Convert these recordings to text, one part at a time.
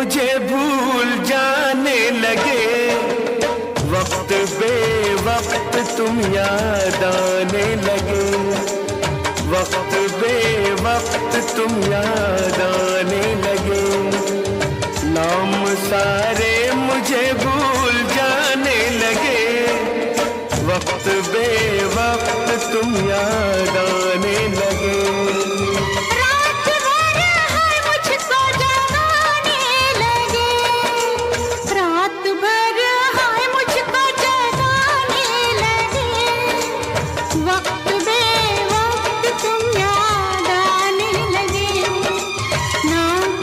मुझे भूल जाने लगे, वक्त बेवक्त तुम याद आने लगे, वक्त बेवक्त तुम याद आने लगे। नाम सारे मुझे भूल जाने लगे, वक्त बेवक्त तुम याद आने लगे। रात भर है मुझको जगाने लगे, रात भर है मुझको जगाने लगे, वक्त बेवक्त तुम याद आने लगे। नाम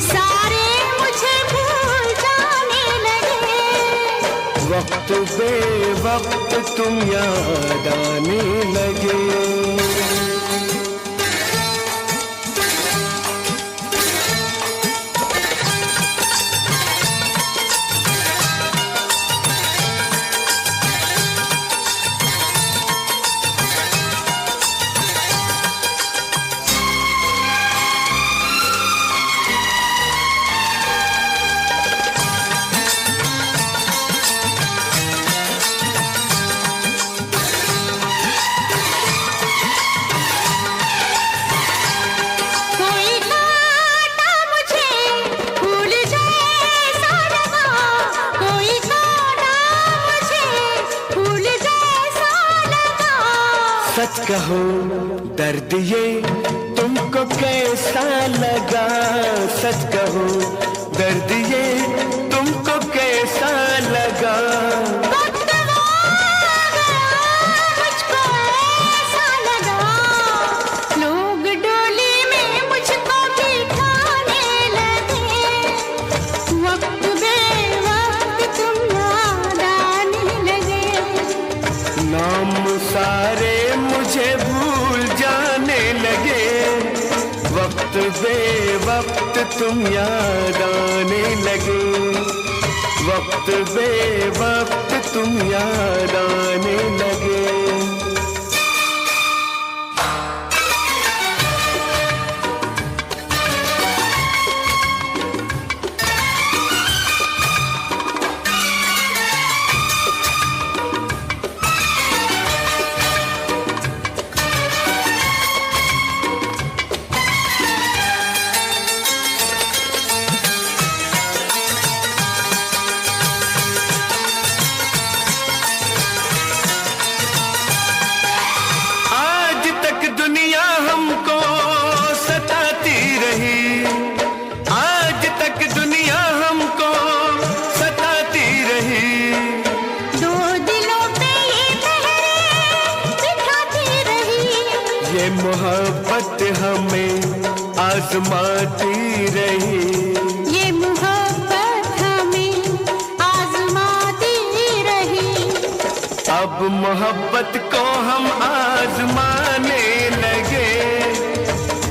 सारे मुझे भूल जाने लगे, वक्त बेवक्त तुम याद आने लगे। कोई कांटा मुझे फूल जैसा लगा, कोई कांटा मुझे फूल जैसा लगा। सच कहो दर्द ये तुमको कैसा लगा, सच कहो दर्द ये तुमको कैसा लगा। वक्त वो आ गया मुझको ऐसा लगा, लोग डोली में मुझको बिठाने लगे, वक्त बेवक्त तुम याद आने लगे। नाम सारे मुझे भूल जाने लगे, वक्त बेवक्त तुम याद आने लगे, वक्त बेवक्त तुम याद आने लगे। आज तक दुनिया हमको सताती रही, आज तक दुनिया हमको सताती रही। दो दिलों पे ये पहरे बिठाती रही, ये मोहब्बत हमें आजमाती रही, ये मोहब्बत हमें आजमाती रही। अब मोहब्बत को हम आजमाने लगे,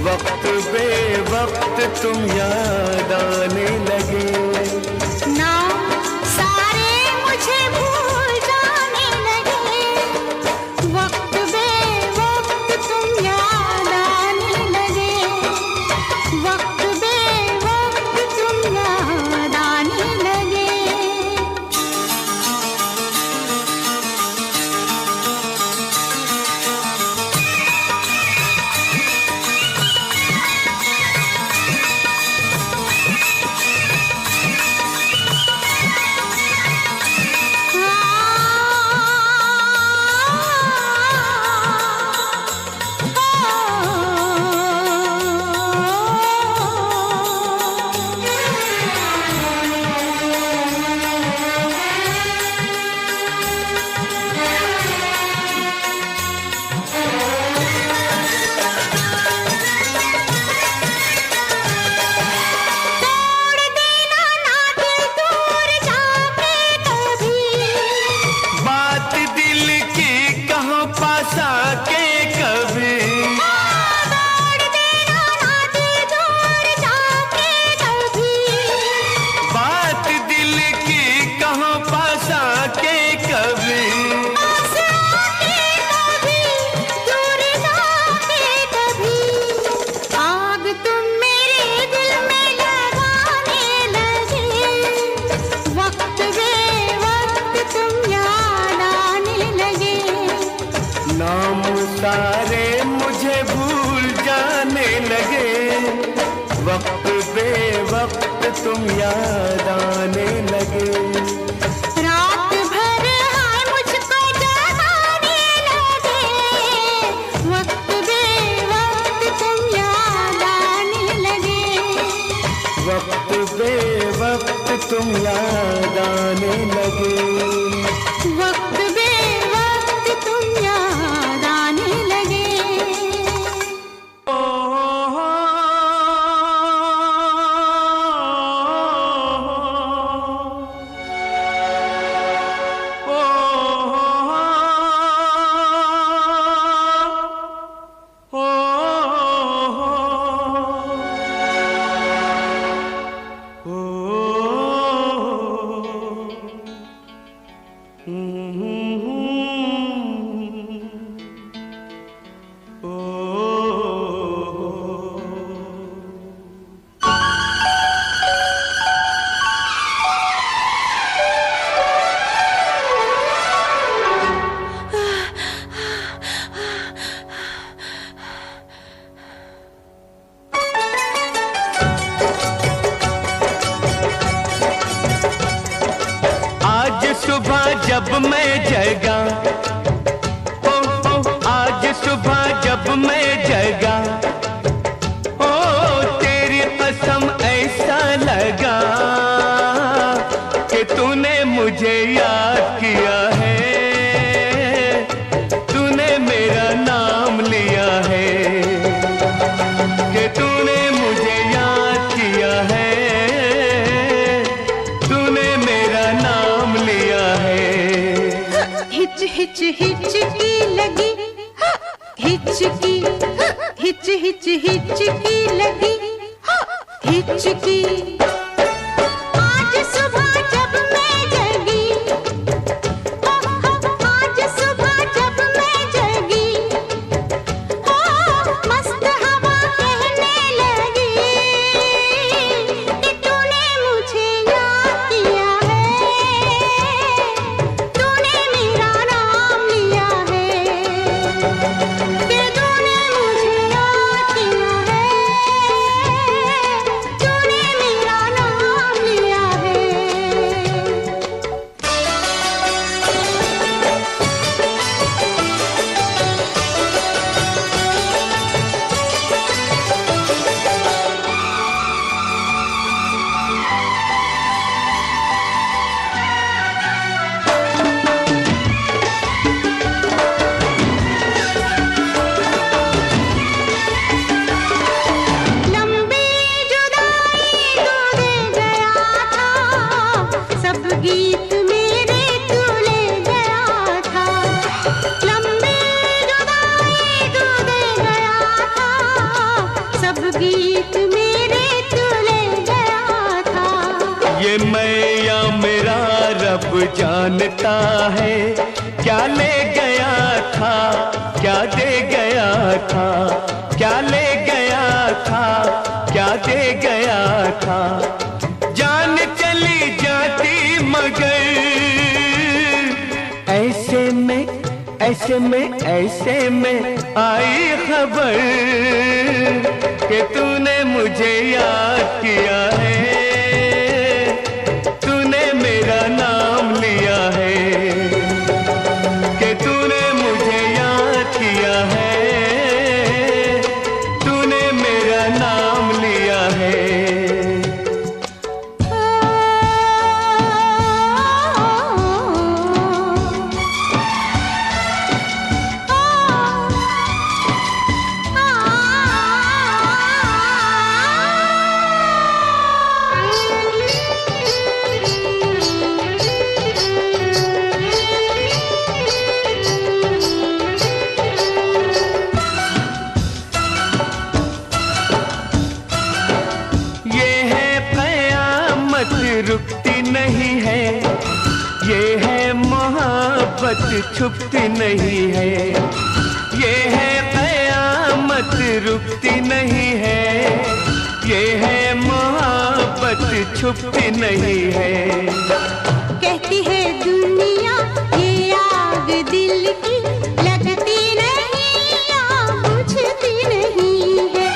वक्त बेवक्त तुम याद आने लगे। नाम सारे मुझे भूल जाने लगे, वक्त बेवक्त तुम याद आने लगे, वक्त बेवक्त तुम याद आने लगे। लगे, वक्त बे वक्त तुम याद आने लगे। रात भर हाय मुझको जगाने लगे, वक्त बे वक्त तुम याद आने लगे। वक्त बे वक्त तुम याद आने लगे। वक्त बे वक्त तुम याद आने लगे। सुबह जब मैं जगा, आज सुबह जब मैं जगा, ओ तेरी कसम ऐसा लगा कि तूने मुझे याद किया है, तूने मेरा नाम लिया है, कि तूने मुझे याद किया है, तूने मेरा नाम लिया है। हिच हिच हिचकी लगी, हिचकी हिच हिच हिचकी लगी, हिचकी। आज सुबह जब मैं जगी, आज सुबह जब मैं जगी, मस्त हवा कहने लगी कि तूने मुझे याद किया है, तूने मेरा नाम लिया है, कि तूने मुझे याद किया है, तूने मेरा नाम लिया है। लंबी जुदाई तू दे गया था, सब गीत मेरे तू ले गया था। लंबी जुदाई तू दे गया था, सब गीत मेरे तू ले गया था। ये मैं या मेरा रब जानता है, क्या ले गया था, क्या दे गया था, क्या ले गया था, क्या दे गया था। जान चली जाती मगर ऐसे में ऐसे में ऐसे में आई खबर कि तूने मुझे याद किया है, तूने मेरा नाम लिया है, कि तूने मुझे याद किया है, तूने मेरा नाम लिया है। रुकती नहीं है, ये है मोहब्बत छुपती नहीं है, ये है कयामत रुकती नहीं है, ये है मोहब्बत छुपती नहीं है। कहती है दुनिया ये आग दिल की लगती नहीं या बुझती नहीं है।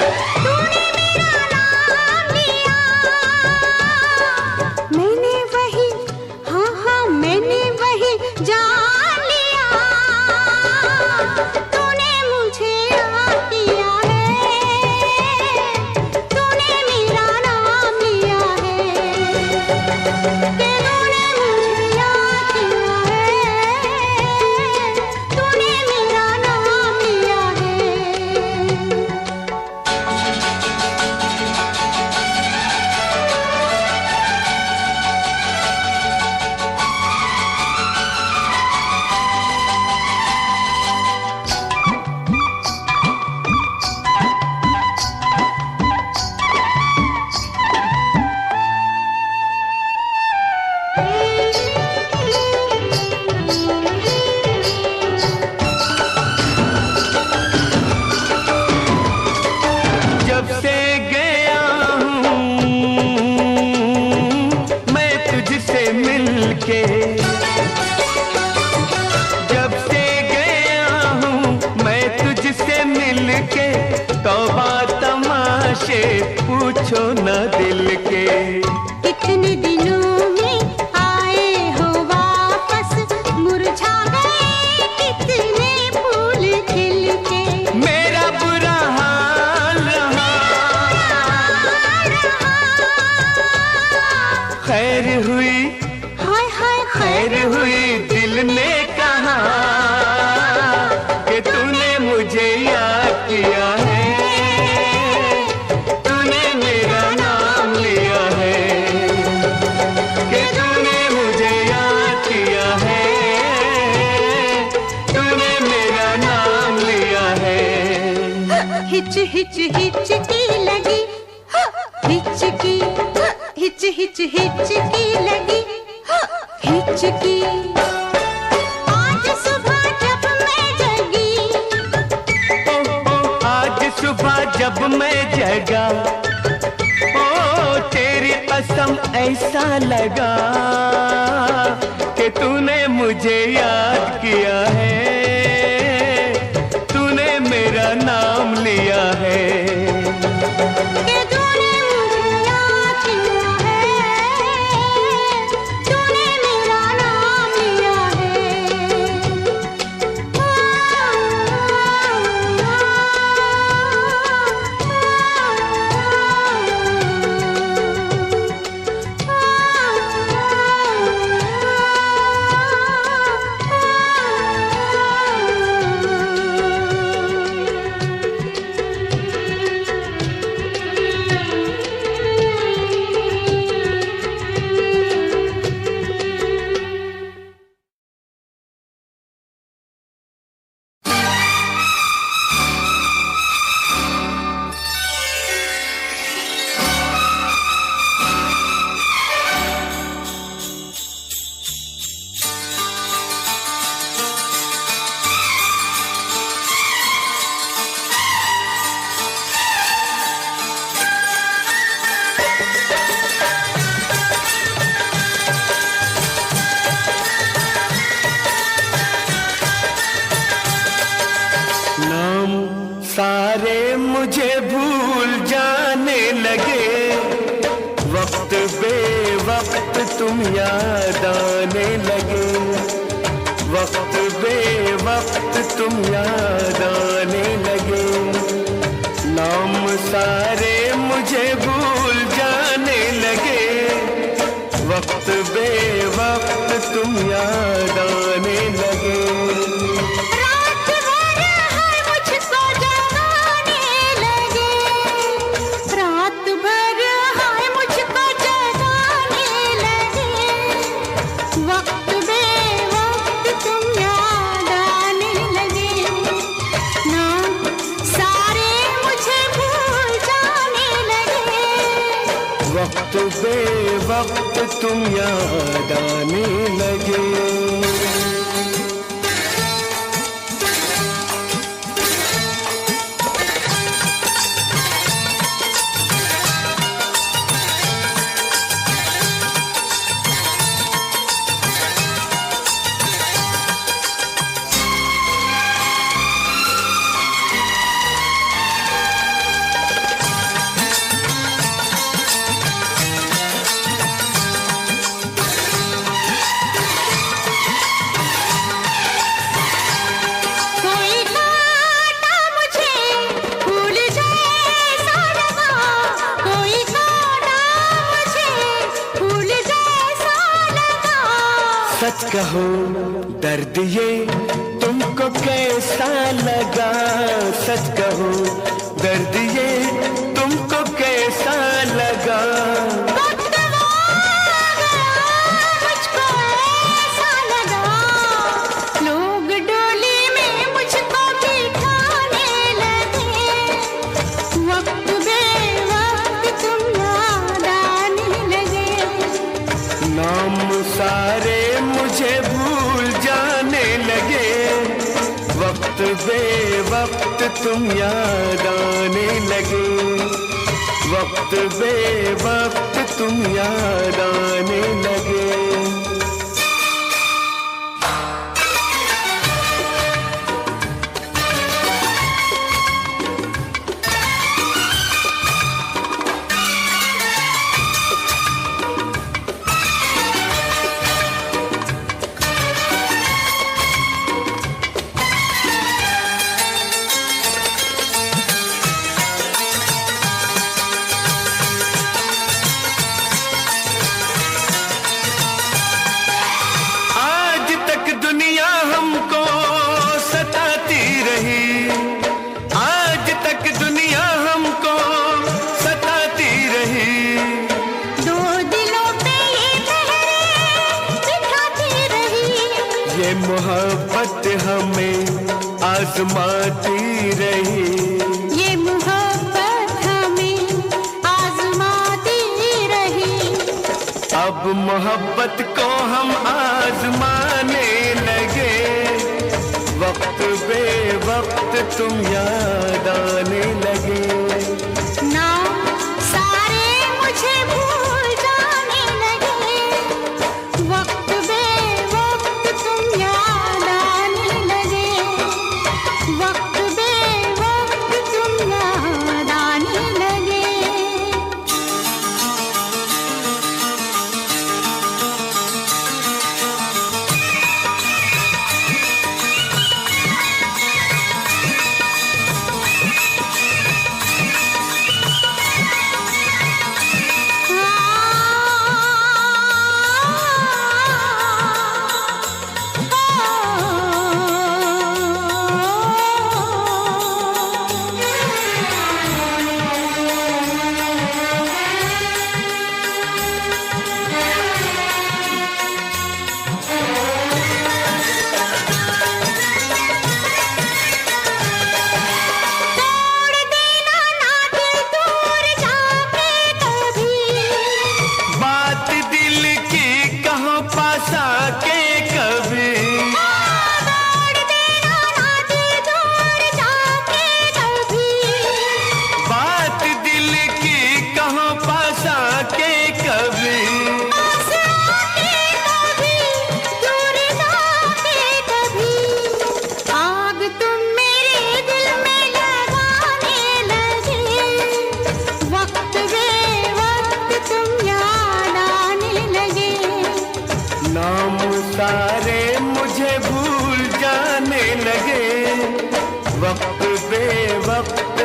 से गया हूँ मैं तुझसे मिलके, जब से गया हूँ मैं तुझसे मिलके, तौबा तमाशे पूछो न दिल के। कितने दिनों में आए हो वापस, मुरझा गए कितने फूल खिल के। मेरा बुरा हाल रहा, खैर हुई, हाय हाय खैर हुई दिल ने कहा कि तूने मुझे याद किया है, तूने मेरा नाम लिया है, कि तूने मुझे याद किया है, तूने मेरा नाम लिया है। हिच हिच हिचकी लगी, हिचकी हिच हिच हिचकी लगी, हिचकी। आज सुबह जब मैं जगी, आज सुबह जब मैं जगा, ओ तेरी कसम ऐसा लगा कि तूने मुझे याद किया है, तूने मेरा नाम लिया है। कि तूने मुझे याद किया है, तूने मेरा नाम लिया सारे मुझे भूल जाने लगे, वक्त बेवक्त तुम याद आने लगे, वक्त बेवक्त तुम याद आने लगे। नाम सारे मुझे भूल जाने लगे, वक्त बेवक्त तुम याद आने लगे। वक्त बेवक्त तुम याद आने लगे। सच कहो दर्द ये तुमको कैसा लगा, सच कहो दर्द ये तुमको कैसा लगा। मुझको ऐसा लगा, लोग डोली में मुझको बिठाने लगे, वक्त बेवक्त तुम याद आने लगे। नाम सारे मुझे भूल जाने लगे, वक्त बेवक्त तुम याद आने लगे। वक्त बे वक्त तुम याद आने लगे। मोहब्बत हमें आजमाती रही, ये मोहब्बत हमें आजमाती रही। अब मोहब्बत को हम आजमाने लगे, वक्त बे वक्त तुम याद आने लगे।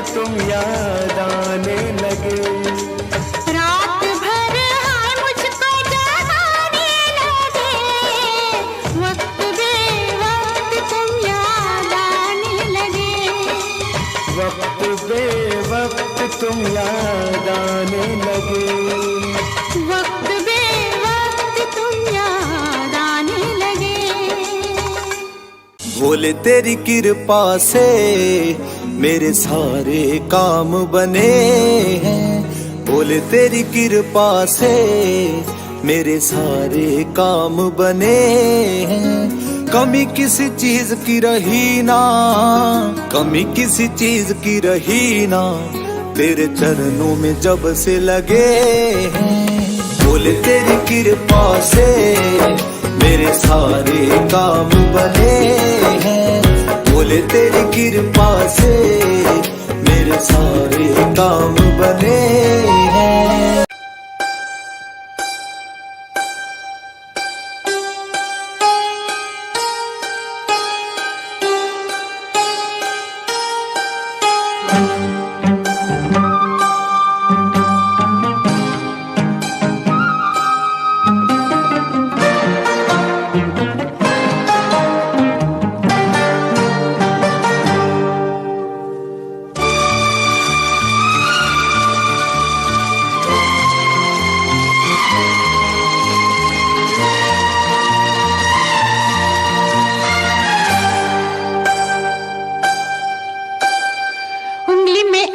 तुम याद आने लगे। रात भर हाय मुझको जगाने लगे, वक्त बे वक्त तुम याद आने लगे। वक्त बे वक्त तुम याद आने लगे। वक्त बे वक्त तुम याद आने लगे। भोले तेरी कृपा से मेरे सारे काम बने हैं, बोले तेरी कृपा से मेरे सारे काम बने हैं। कमी किसी चीज की रही ना, कमी किसी चीज की रही ना, तेरे चरणों में जब से लगे हैं। बोले तेरी कृपा से मेरे सारे काम बने हैं, बोले तेरी कृपा से मेरे सारे काम बने हैं।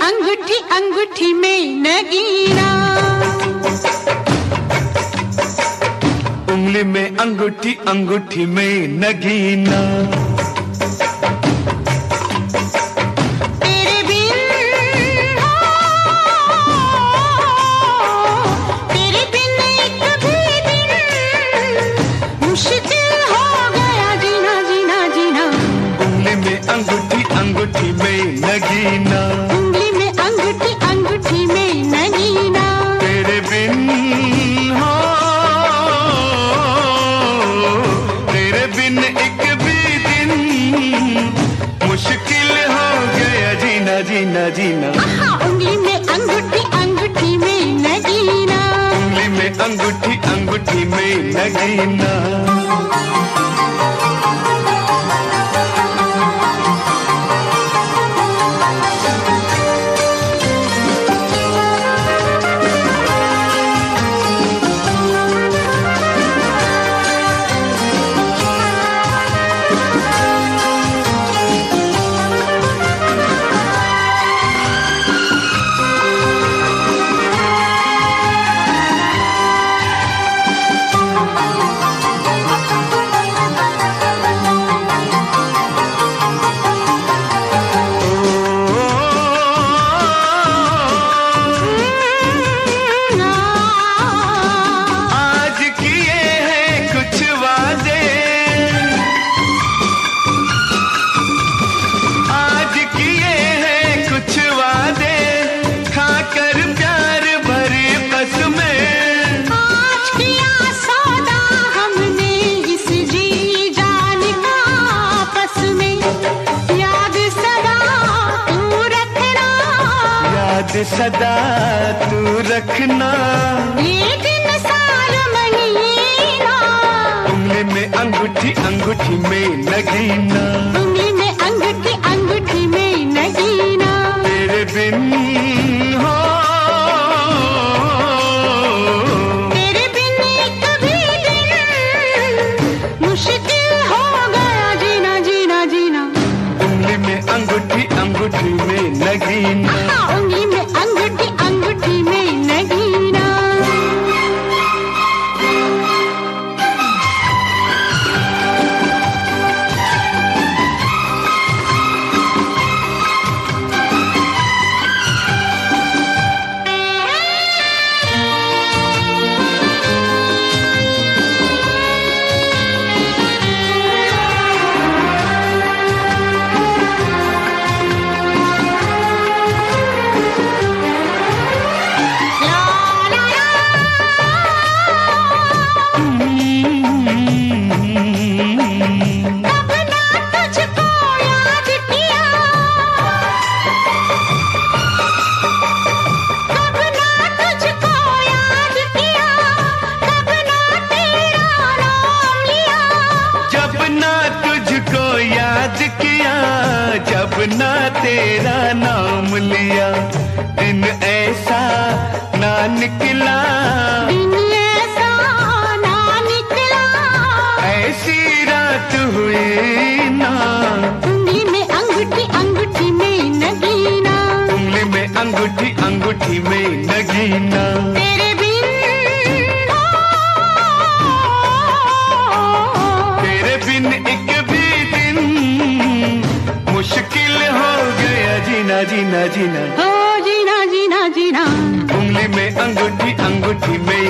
अंगूठी अंगूठी में नगीना, उंगली में अंगूठी अंगूठी में नगीना। तेरे बिन जीना। उंगली में अंगूठी अंगूठी में नगीना, उंगली में अंगूठी अंगूठी में नगीना। सदा तू रखना, ये दिन साल महीना। उंगली में अंगूठी अंगूठी में नगीना, उंगली में अंगूठी अंगूठी में नगीना। तेरे बिन हो, तेरे बिन एक भी दिन मुश्किल हो गया जीना जीना जीना। उंगली में अंगूठी अंगूठी में नगीना, उंगली में अंगूठी अंगूठी में नगीना। जब ना तेरा नाम लिया, दिन ऐसा ना निकला, दिन ऐसा ना निकला। ऐसी रात हुई ना। उंगली में अंगूठी अंगूठी में नगीना, उंगली में अंगूठी अंगूठी में नगीना। तेरे बिन हो, तेरे बिन एक भी दिन मुश्किल हो गया जीना जीना जीना। हो जीना जीना जीना। उंगली में अंगूठी अंगूठी में